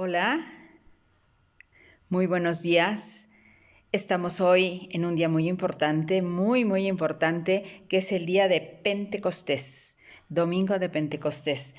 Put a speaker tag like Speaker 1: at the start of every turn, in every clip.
Speaker 1: Hola, muy buenos días. Estamos hoy en un día muy importante, muy importante, que es el día de Pentecostés, Domingo de Pentecostés.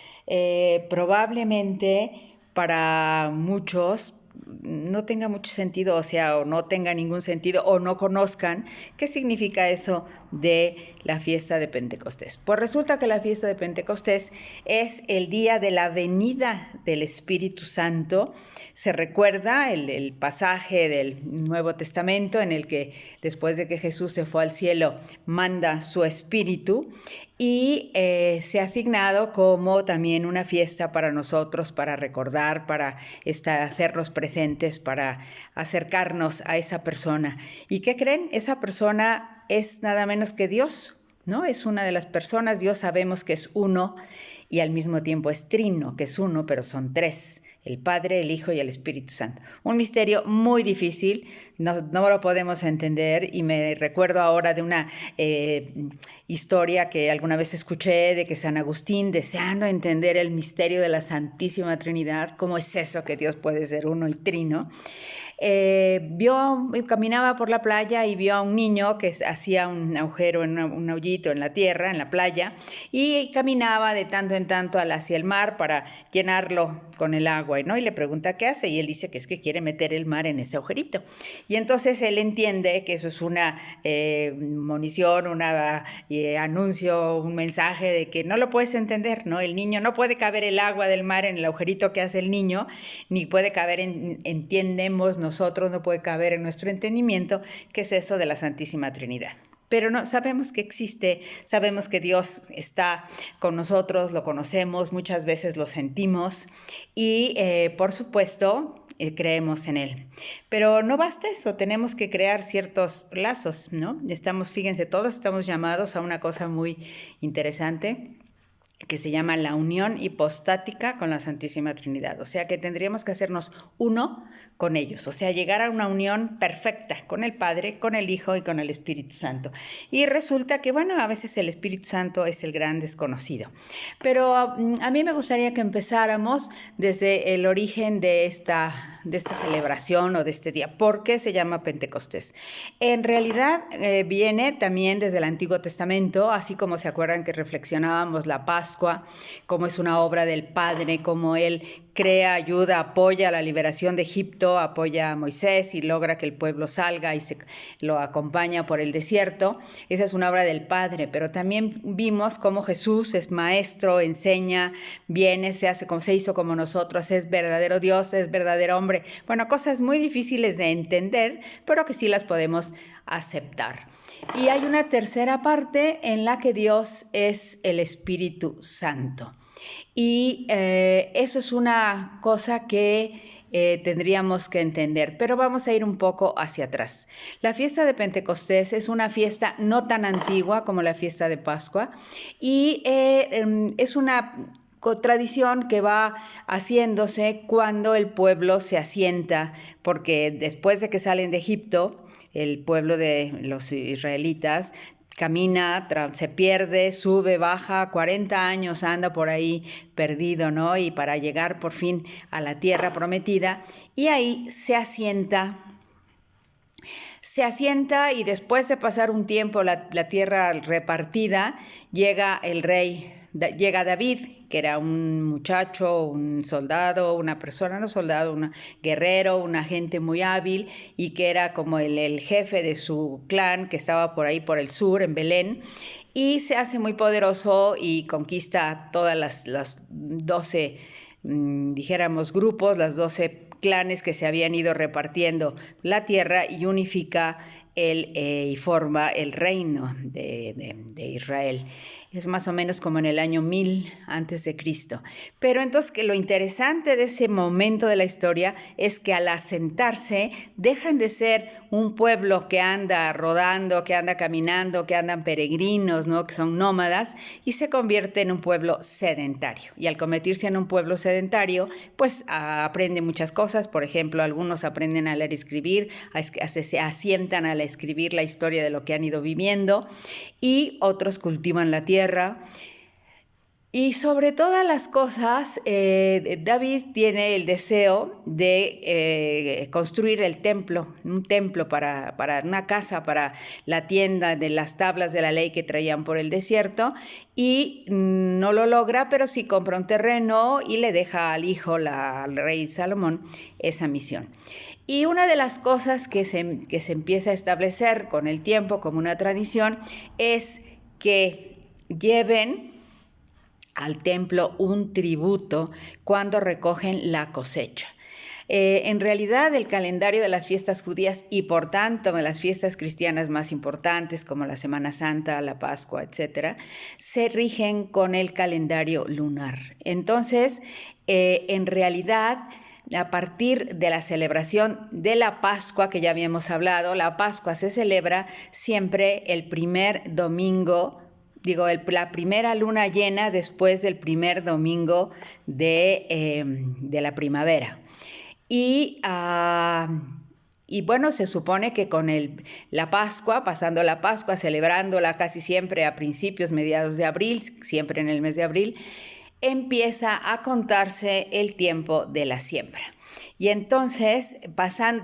Speaker 1: Probablemente para muchos no tenga mucho sentido, o no tenga ningún sentido, o no conozcan qué significa eso de la fiesta de Pentecostés. Pues resulta que la fiesta de Pentecostés es el día de la venida del Espíritu Santo. Se recuerda el pasaje del Nuevo Testamento en el que después de que Jesús se fue al cielo manda su Espíritu y se ha asignado como también una fiesta para nosotros, para recordar, para hacernos presentes, para acercarnos a esa persona. ¿Y qué creen? Esa persona es nada menos que Dios, ¿no? Es una de las personas. Dios sabemos que es uno y al mismo tiempo es trino, que es uno, pero son tres: el Padre, el Hijo y el Espíritu Santo. Un misterio muy difícil, no lo podemos entender, y me recuerdo ahora de una historia que alguna vez escuché de que San Agustín, deseando entender el misterio de la Santísima Trinidad, cómo es eso que Dios puede ser uno y trino, caminaba por la playa y vio a un niño que hacía un agujero, un hoyito en la tierra, en la playa, y caminaba de tanto en tanto hacia el mar para llenarlo con el agua, ¿no? Y le pregunta qué hace, y él dice que es que quiere meter el mar en ese agujerito. Y entonces él entiende que eso es una monición, una anuncio, un mensaje de que no lo puedes entender, ¿no? El niño no puede caber el agua del mar en el agujerito que hace el niño, ni puede caber entiendemos nosotros, no puede caber en nuestro entendimiento qué es eso de la Santísima Trinidad. Pero no, sabemos que existe, sabemos que Dios está con nosotros, lo conocemos, muchas veces lo sentimos y por supuesto creemos en Él. Pero no basta eso, tenemos que crear ciertos lazos, ¿no? Fíjense, todos estamos llamados a una cosa muy interesante que se llama la unión hipostática con la Santísima Trinidad. O sea que tendríamos que hacernos uno con ellos, o sea, llegar a una unión perfecta con el Padre, con el Hijo y con el Espíritu Santo. Y resulta que, bueno, a veces el Espíritu Santo es el gran desconocido. Pero a mí me gustaría que empezáramos desde el origen de esta celebración o de este día. ¿Por qué se llama Pentecostés? En realidad viene también desde el Antiguo Testamento, así como se acuerdan que reflexionábamos la Pascua, como es una obra del Padre, como Él crea, ayuda, apoya la liberación de Egipto, apoya a Moisés y logra que el pueblo salga y lo acompaña por el desierto. Esa es una obra del Padre, pero también vimos cómo Jesús es maestro, enseña, viene, se hizo como nosotros, es verdadero Dios, es verdadero hombre. Bueno, cosas muy difíciles de entender, pero que sí las podemos aceptar. Y hay una tercera parte en la que Dios es el Espíritu Santo. Y eso es una cosa que tendríamos que entender, pero vamos a ir un poco hacia atrás. La fiesta de Pentecostés es una fiesta no tan antigua como la fiesta de Pascua y es una tradición que va haciéndose cuando el pueblo se asienta, porque después de que salen de Egipto, el pueblo de los israelitas camina, se pierde, sube, baja, 40 años anda por ahí perdido, ¿no? Y para llegar por fin a la tierra prometida, y ahí se asienta y después de pasar un tiempo la tierra repartida, llega el rey, llega David, que era un muchacho, un soldado, una persona, no soldado, un guerrero, una gente muy hábil y que era como el jefe de su clan que estaba por ahí por el sur, en Belén, y se hace muy poderoso y conquista todas las 12, dijéramos, grupos, las 12 clanes que se habían ido repartiendo la tierra y unifica y forma el reino de Israel. Es más o menos como en el año 1000 antes de Cristo. Pero entonces que lo interesante de ese momento de la historia es que al asentarse dejan de ser un pueblo que anda rodando, que anda caminando, que andan peregrinos, ¿no? Que son nómadas, y se convierte en un pueblo sedentario. Y al convertirse en un pueblo sedentario, pues aprende muchas cosas. Por ejemplo, algunos aprenden a leer y escribir, se asientan al escribir la historia de lo que han ido viviendo, y otros cultivan la tierra. Y sobre todas las cosas, David tiene el deseo de construir el templo, un templo para una casa, para la tienda de las tablas de la ley que traían por el desierto, y no lo logra, pero sí compra un terreno y le deja al hijo, al rey Salomón, esa misión. Y una de las cosas que se empieza a establecer con el tiempo como una tradición es que lleven al templo un tributo cuando recogen la cosecha. En realidad, el calendario de las fiestas judías y por tanto de las fiestas cristianas más importantes como la Semana Santa, la Pascua, etcétera, se rigen con el calendario lunar. Entonces, en realidad, a partir de la celebración de la Pascua, que ya habíamos hablado, la Pascua se celebra siempre el primer domingo, la primera luna llena después del primer domingo de la primavera. Y bueno, se supone que con la Pascua, pasando la Pascua, celebrándola casi siempre a principios, mediados de abril, siempre en el mes de abril, empieza a contarse el tiempo de la siembra. Y entonces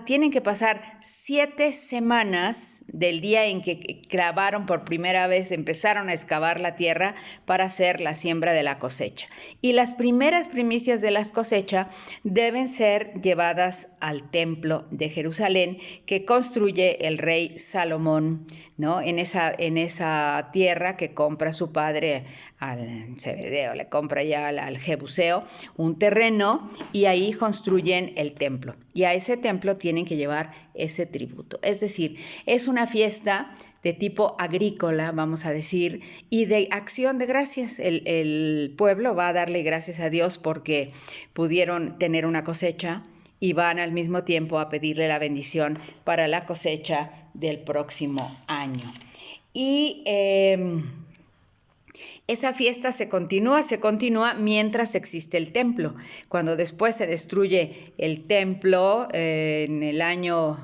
Speaker 1: tienen que pasar 7 semanas del día en que clavaron por primera vez, empezaron a excavar la tierra para hacer la siembra de la cosecha. Y las primeras primicias de la cosecha deben ser llevadas al templo de Jerusalén que construye el rey Salomón, ¿no? En esa tierra que compra su padre al Zebedeo, le compra ya al Jebuseo un terreno y ahí construyen el templo. Y a ese templo tienen que llevar ese tributo. Es decir, es una fiesta de tipo agrícola, vamos a decir, y de acción de gracias. El pueblo va a darle gracias a Dios porque pudieron tener una cosecha y van al mismo tiempo a pedirle la bendición para la cosecha del próximo año. Y esa fiesta se continúa mientras existe el templo. Cuando después se destruye el templo en el año,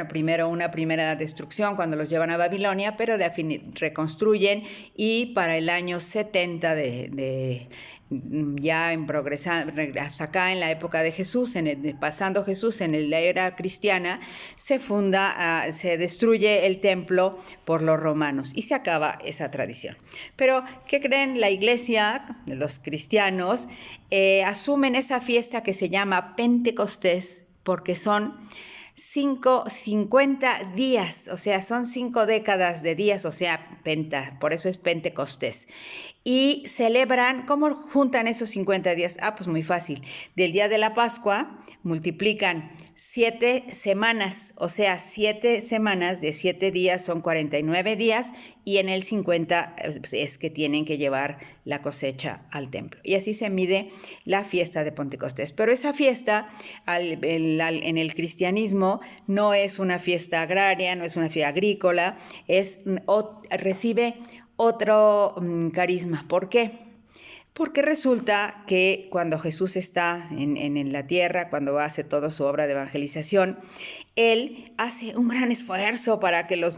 Speaker 1: primero una primera destrucción cuando los llevan a Babilonia, pero reconstruyen y para el año 70 ya hasta acá en la época de Jesús, pasando Jesús en la era cristiana, se destruye el templo por los romanos y se acaba esa tradición. Pero, ¿qué creen? La iglesia, los cristianos, asumen esa fiesta que se llama Pentecostés porque son 50 días, o sea, son 5 décadas de días, o sea, por eso es Pentecostés. Y celebran, ¿cómo juntan esos 50 días? Pues muy fácil. Del día de la Pascua multiplican 7 semanas, o sea, 7 semanas de 7 días son 49 días y en el 50 es que tienen que llevar la cosecha al templo. Y así se mide la fiesta de Pentecostés. Pero esa fiesta en el cristianismo no es una fiesta agraria, no es una fiesta agrícola, recibe otro carisma. ¿Por qué? Porque resulta que cuando Jesús está en la tierra, cuando hace toda su obra de evangelización, él hace un gran esfuerzo para que los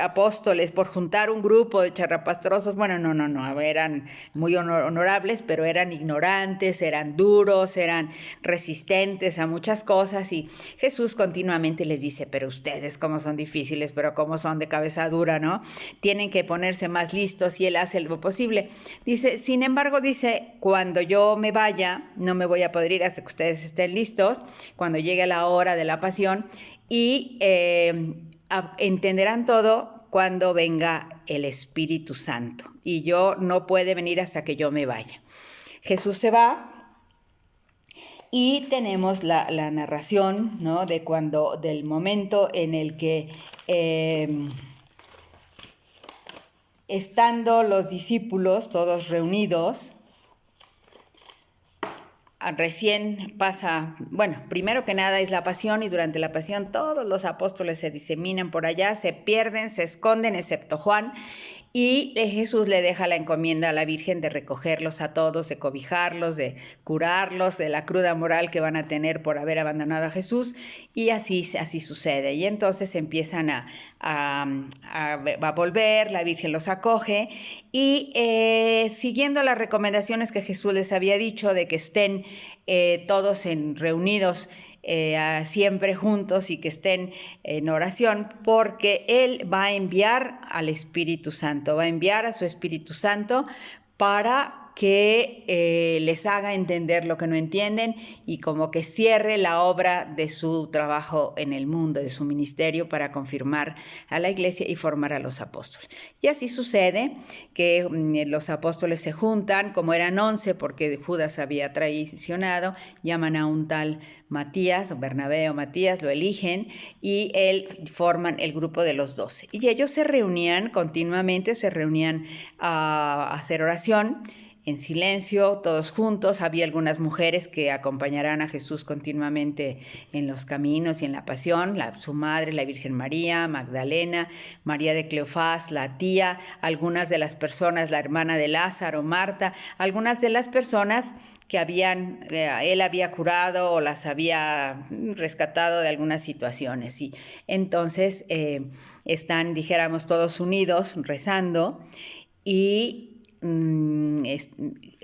Speaker 1: apóstoles, por juntar un grupo de charrapastrosos, eran muy honorables, pero eran ignorantes, eran duros, eran resistentes a muchas cosas, y Jesús continuamente les dice, pero ustedes cómo son difíciles, pero cómo son de cabeza dura, ¿no? Tienen que ponerse más listos, y él hace lo posible. Dice, sin embargo, cuando yo me vaya, no me voy a poder ir hasta que ustedes estén listos, cuando llegue la hora de la pasión, y entenderán todo cuando venga el Espíritu Santo. Y no puede venir hasta que yo me vaya. Jesús se va y tenemos la narración, ¿no? Del momento en el que estando los discípulos todos reunidos, recién pasa, primero que nada es la pasión, y durante la pasión todos los apóstoles se diseminan por allá, se pierden, se esconden, excepto Juan, Y Jesús le deja la encomienda a la Virgen de recogerlos a todos, de cobijarlos, de curarlos de la cruda moral que van a tener por haber abandonado a Jesús, y así sucede. Y entonces empiezan a volver, la Virgen los acoge, y siguiendo las recomendaciones que Jesús les había dicho de que estén todos reunidos siempre juntos y que estén en oración, porque Él va a enviar al Espíritu Santo, va a enviar a su Espíritu Santo para que les haga entender lo que no entienden y como que cierre la obra de su trabajo en el mundo, de su ministerio, para confirmar a la iglesia y formar a los apóstoles. Y así sucede que los apóstoles se juntan, como eran 11 porque Judas había traicionado, llaman a un tal Matías, Bernabé o Matías, lo eligen y forman el grupo de los 12. Y ellos se reunían continuamente, se reunían a hacer oración, en silencio, todos juntos. Había algunas mujeres que acompañarán a Jesús continuamente en los caminos y en la pasión, su madre, la Virgen María, Magdalena, María de Cleofás, la tía, algunas de las personas, la hermana de Lázaro, Marta, algunas de las personas que él había curado o las había rescatado de algunas situaciones. Y entonces están, dijéramos, todos unidos rezando y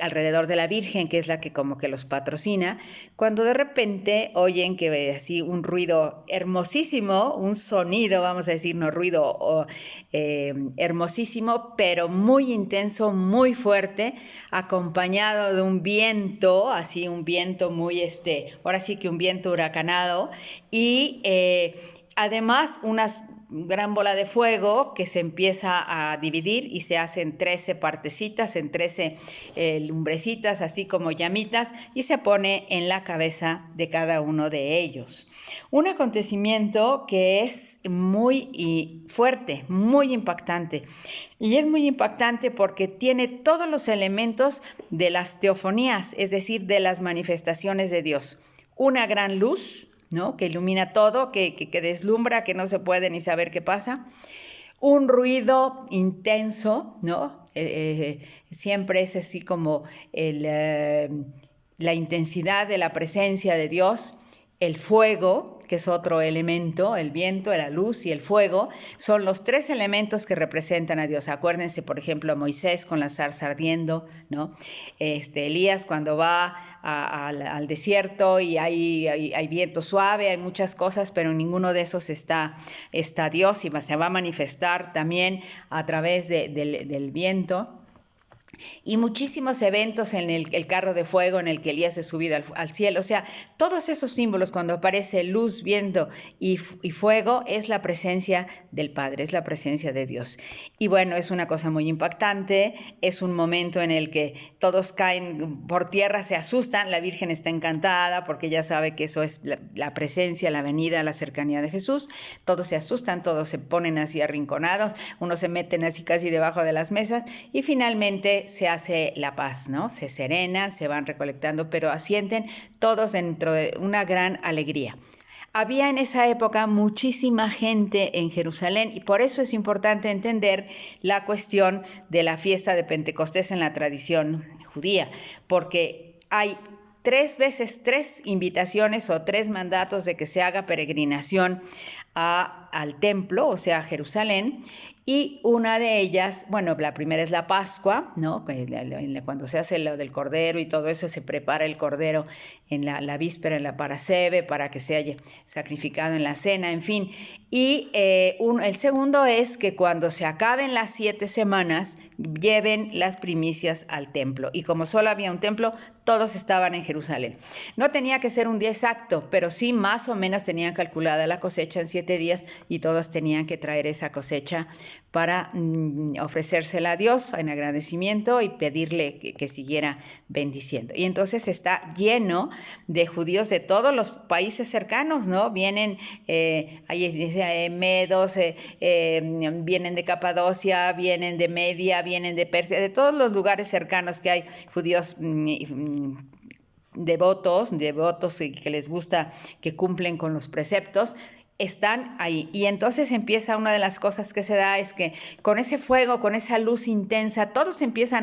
Speaker 1: alrededor de la Virgen, que es la que como que los patrocina, cuando de repente oyen que así un ruido hermosísimo, un sonido, vamos a decir, no ruido, hermosísimo, pero muy intenso, muy fuerte, acompañado de un viento, así un viento muy, ahora sí que un viento huracanado, y además unas gran bola de fuego que se empieza a dividir y se hacen 13 partecitas, en 13 lumbrecitas, así como llamitas, y se pone en la cabeza de cada uno de ellos. Un acontecimiento que es muy fuerte, muy impactante. Y es muy impactante porque tiene todos los elementos de las teofonías, es decir, de las manifestaciones de Dios. Una gran luz, ¿no?, que ilumina todo, que deslumbra, que no se puede ni saber qué pasa. Un ruido intenso, ¿no? Siempre es así como la intensidad de la presencia de Dios. El fuego, que es otro elemento, el viento, la luz y el fuego, son los 3 elementos que representan a Dios. Acuérdense, por ejemplo, Moisés con la zarza ardiendo, ¿no? Elías cuando va al desierto y hay viento suave, hay muchas cosas, pero en ninguno de esos está Dios, y se va a manifestar también a través del viento. Y muchísimos eventos en el carro de fuego en el que Elías es subido al cielo. O sea, todos esos símbolos, cuando aparece luz, viento y fuego, es la presencia del Padre, es la presencia de Dios. Y bueno, es una cosa muy impactante, es un momento en el que todos caen por tierra, se asustan, la Virgen está encantada porque ella sabe que eso es la presencia, la venida, la cercanía de Jesús. Todos se asustan, todos se ponen así arrinconados, unos se meten así casi debajo de las mesas y finalmente se hace la paz, ¿no? Se serenan, se van recolectando, pero asienten todos dentro de una gran alegría. Había en esa época muchísima gente en Jerusalén y por eso es importante entender la cuestión de la fiesta de Pentecostés en la tradición judía, porque hay 3 invitaciones o 3 mandatos de que se haga peregrinación al templo, o sea, a Jerusalén, y una de ellas, bueno, la primera es la Pascua, ¿no? Cuando se hace lo del cordero y todo eso, se prepara el cordero en la víspera, en la parasebe, para que sea sacrificado en la cena, en fin. Y el segundo es que cuando se acaben las 7 semanas, lleven las primicias al templo. Y como solo había un templo, todos estaban en Jerusalén. No tenía que ser un día exacto, pero sí más o menos tenían calculada la cosecha en 7 días y todos tenían que traer esa cosecha para ofrecérsela a Dios en agradecimiento y pedirle que siguiera bendiciendo. Y entonces está lleno de judíos de todos los países cercanos, ¿no? Vienen, medos, vienen de Capadocia, vienen de Media, vienen de Persia, de todos los lugares cercanos que hay judíos devotos que les gusta, que cumplen con los preceptos. están ahí. Y entonces empieza una de las cosas que se da es que con ese fuego, con esa luz intensa,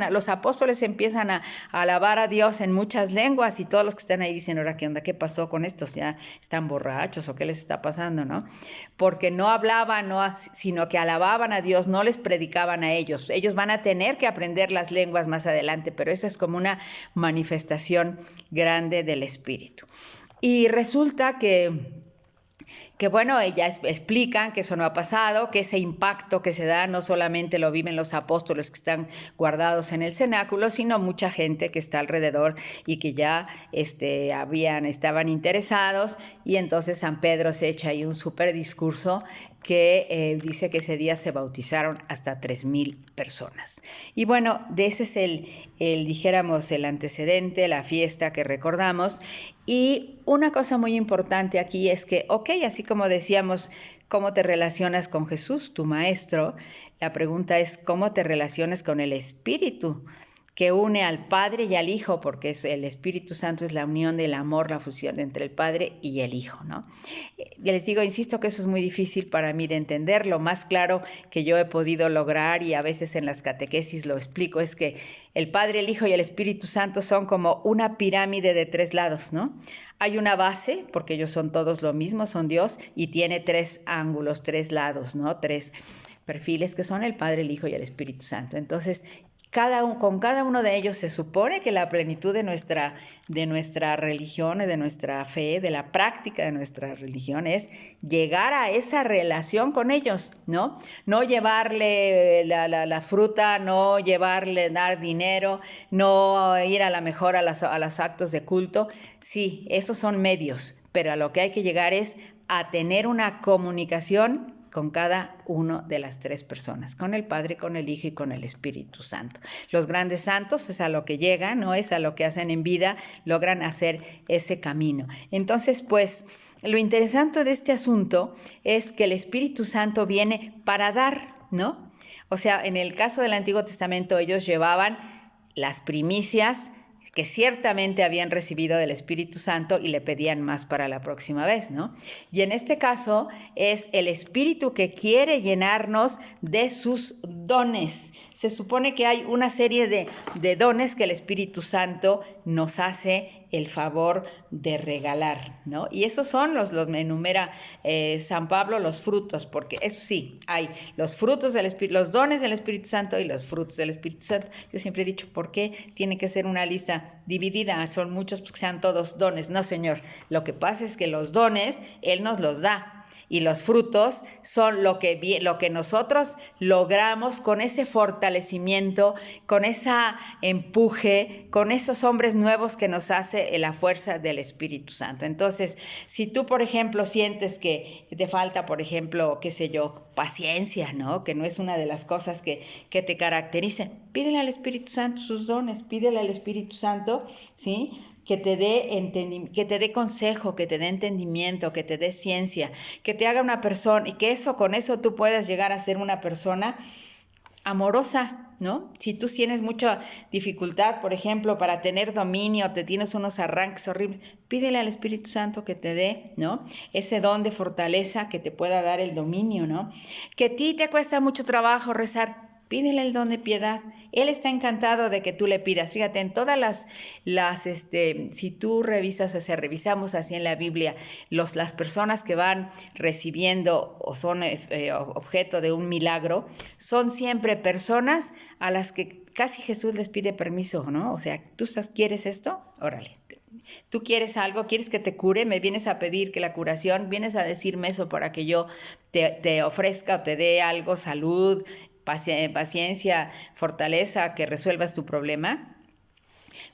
Speaker 1: los apóstoles empiezan a alabar a Dios en muchas lenguas y todos los que están ahí dicen, ahora, ¿qué onda? ¿Qué pasó con estos? ¿Ya están borrachos o qué les está pasando, no? Porque no hablaban, sino que alababan a Dios, no les predicaban a ellos. Ellos van a tener que aprender las lenguas más adelante, pero eso es como una manifestación grande del Espíritu. Y resulta que bueno, ellas explican que eso no ha pasado, que ese impacto que se da no solamente lo viven los apóstoles que están guardados en el cenáculo, sino mucha gente que está alrededor y que ya estaban interesados, y entonces San Pedro se echa ahí un súper discurso que dice que ese día se bautizaron hasta 3,000 personas. Y bueno, de ese es dijéramos, el antecedente, la fiesta que recordamos. Y una cosa muy importante aquí es que, así como decíamos, ¿cómo te relacionas con Jesús, tu maestro? La pregunta es, ¿cómo te relacionas con el Espíritu que une al Padre y al Hijo? Porque el Espíritu Santo es la unión del amor, la fusión entre el Padre y el Hijo, ¿no? Ya les digo, insisto que eso es muy difícil para mí de entender. Lo más claro que yo he podido lograr, y a veces en las catequesis lo explico, es que el Padre, el Hijo y el Espíritu Santo son como una pirámide de 3 lados, ¿no? Hay una base, porque ellos son todos lo mismo, son Dios, y tiene 3 ángulos, 3 lados, ¿no? 3 perfiles que son el Padre, el Hijo y el Espíritu Santo. Entonces, con cada uno de ellos se supone que la plenitud de nuestra religión, de nuestra fe, de la práctica de nuestra religión es llegar a esa relación con ellos, ¿no? No llevarle la fruta, no dar dinero, no ir a la mejor a los actos de culto. Sí, esos son medios, pero a lo que hay que llegar es a tener una comunicación con cada uno de las 3 personas, con el Padre, con el Hijo y con el Espíritu Santo. Los grandes santos es a lo que llegan, ¿no? Es a lo que hacen en vida, logran hacer ese camino. Entonces, pues, lo interesante de este asunto es que el Espíritu Santo viene para dar, ¿no? O sea, en el caso del Antiguo Testamento, ellos llevaban las primicias que ciertamente habían recibido del Espíritu Santo y le pedían más para la próxima vez, ¿no? Y en este caso es el Espíritu que quiere llenarnos de sus dones. Se supone que hay una serie de dones que el Espíritu Santo nos hace el favor de regalar, ¿no? Y esos son los enumera San Pablo, los frutos, porque eso sí, hay los frutos del Espíritu, los dones del Espíritu Santo y los frutos del Espíritu Santo. Yo siempre he dicho, ¿por qué tiene que ser una lista dividida? Son muchos, pues que sean todos dones. No, Señor, lo que pasa es que los dones Él nos los da. Y los frutos son lo que nosotros logramos con ese fortalecimiento, con ese empuje, con esos hombres nuevos que nos hace la fuerza del Espíritu Santo. Entonces, si tú, por ejemplo, sientes que te falta, por ejemplo, qué sé yo, paciencia, ¿no? Que no es una de las cosas que te caracterizan, pídele al Espíritu Santo sus dones, pídele al Espíritu Santo, ¿sí?, que te dé consejo, que te dé entendimiento, que te dé ciencia, que te haga una persona, y que con eso tú puedas llegar a ser una persona amorosa, ¿no? Si tú tienes mucha dificultad, por ejemplo, para tener dominio, te tienes unos arranques horribles, pídele al Espíritu Santo que te dé, ¿no? Ese don de fortaleza que te pueda dar el dominio, ¿no? Que a ti te cuesta mucho trabajo rezar, pídele el don de piedad. Él está encantado de que tú le pidas. Fíjate, en todas si tú revisamos así en la Biblia, las personas que van recibiendo o son objeto de un milagro, son siempre personas a las que casi Jesús les pide permiso, ¿no? O sea, ¿tú quieres esto? Órale. Tú quieres algo, quieres que te cure, me vienes a pedir que la curación, vienes a decirme eso para que yo te ofrezca o te dé algo, salud, paciencia, fortaleza, que resuelvas tu problema.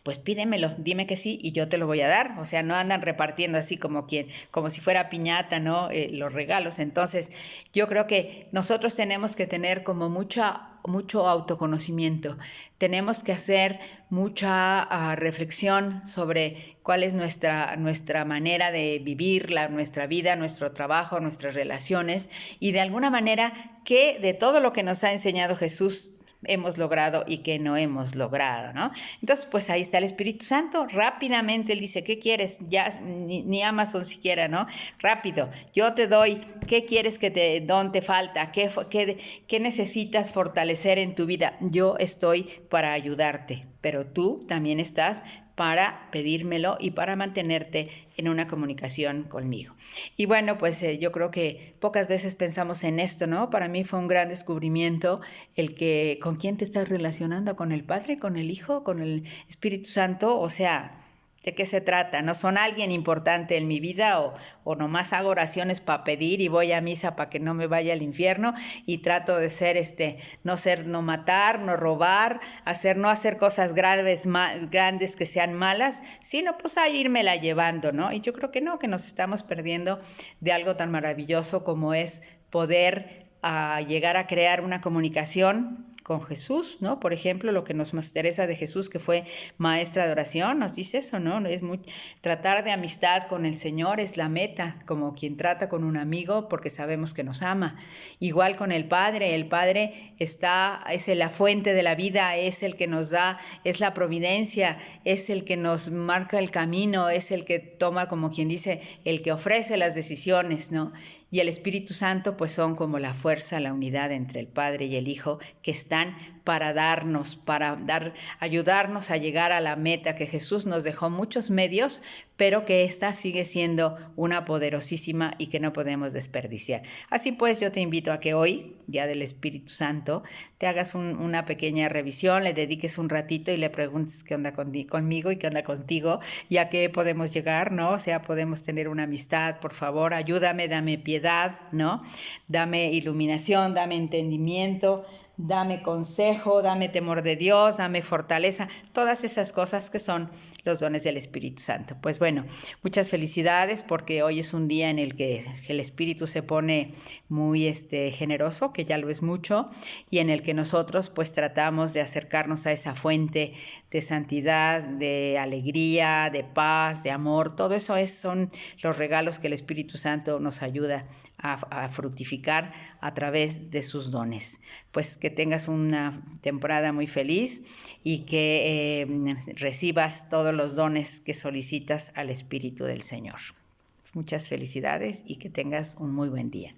Speaker 1: Pues pídemelo, dime que sí y yo te lo voy a dar. O sea, no andan repartiendo así como si fuera piñata, ¿no? Los regalos. Entonces, yo creo que nosotros tenemos que tener como mucho autoconocimiento. Tenemos que hacer mucha reflexión sobre cuál es nuestra manera de vivir nuestra vida, nuestro trabajo, nuestras relaciones, y de alguna manera que de todo lo que nos ha enseñado Jesús hemos logrado y qué no hemos logrado, ¿no? Entonces, pues ahí está el Espíritu Santo. Rápidamente Él dice, ¿qué quieres? Ya ni Amazon siquiera, ¿no? Rápido, yo te doy, ¿qué quieres dónde te falta? ¿Qué necesitas fortalecer en tu vida? Yo estoy para ayudarte, pero tú también estás para pedírmelo y para mantenerte en una comunicación conmigo. Y bueno, pues yo creo que pocas veces pensamos en esto, ¿no? Para mí fue un gran descubrimiento el que con quién te estás relacionando, con el Padre, con el Hijo, con el Espíritu Santo, o sea, ¿de qué se trata? ¿No son alguien importante en mi vida o nomás hago oraciones para pedir y voy a misa para que no me vaya al infierno y trato de no matar, no robar, no hacer cosas grandes que sean malas, sino pues a írmela llevando, ¿no? Y yo creo que no, que nos estamos perdiendo de algo tan maravilloso como es poder llegar a crear una comunicación con Jesús, ¿no? Por ejemplo, lo que nos Teresa de Jesús, que fue maestra de oración, nos dice eso, ¿no? Tratar de amistad con el Señor es la meta, como quien trata con un amigo porque sabemos que nos ama. Igual con el Padre es la fuente de la vida, es el que nos da, es la providencia, es el que nos marca el camino, es el que toma, como quien dice, el que ofrece las decisiones, ¿no? Y el Espíritu Santo pues son como la fuerza, la unidad entre el Padre y el Hijo que están para ayudarnos a llegar a la meta, que Jesús nos dejó muchos medios, pero que esta sigue siendo una poderosísima y que no podemos desperdiciar. Así pues, yo te invito a que hoy, Día del Espíritu Santo, te hagas una pequeña revisión, le dediques un ratito y le preguntes qué onda conmigo y qué onda contigo y a qué podemos llegar, ¿no? O sea, podemos tener una amistad, por favor, ayúdame, dame piedad, ¿no? Dame iluminación, dame entendimiento, dame consejo, dame temor de Dios, dame fortaleza, todas esas cosas que son los dones del Espíritu Santo. Pues bueno, muchas felicidades porque hoy es un día en el que el Espíritu se pone muy generoso, que ya lo es mucho, y en el que nosotros pues tratamos de acercarnos a esa fuente de santidad, de alegría, de paz, de amor. Todo eso son los regalos que el Espíritu Santo nos ayuda a fructificar a través de sus dones. Pues que tengas una temporada muy feliz y que recibas todos los dones que solicitas al Espíritu del Señor. Muchas felicidades y que tengas un muy buen día.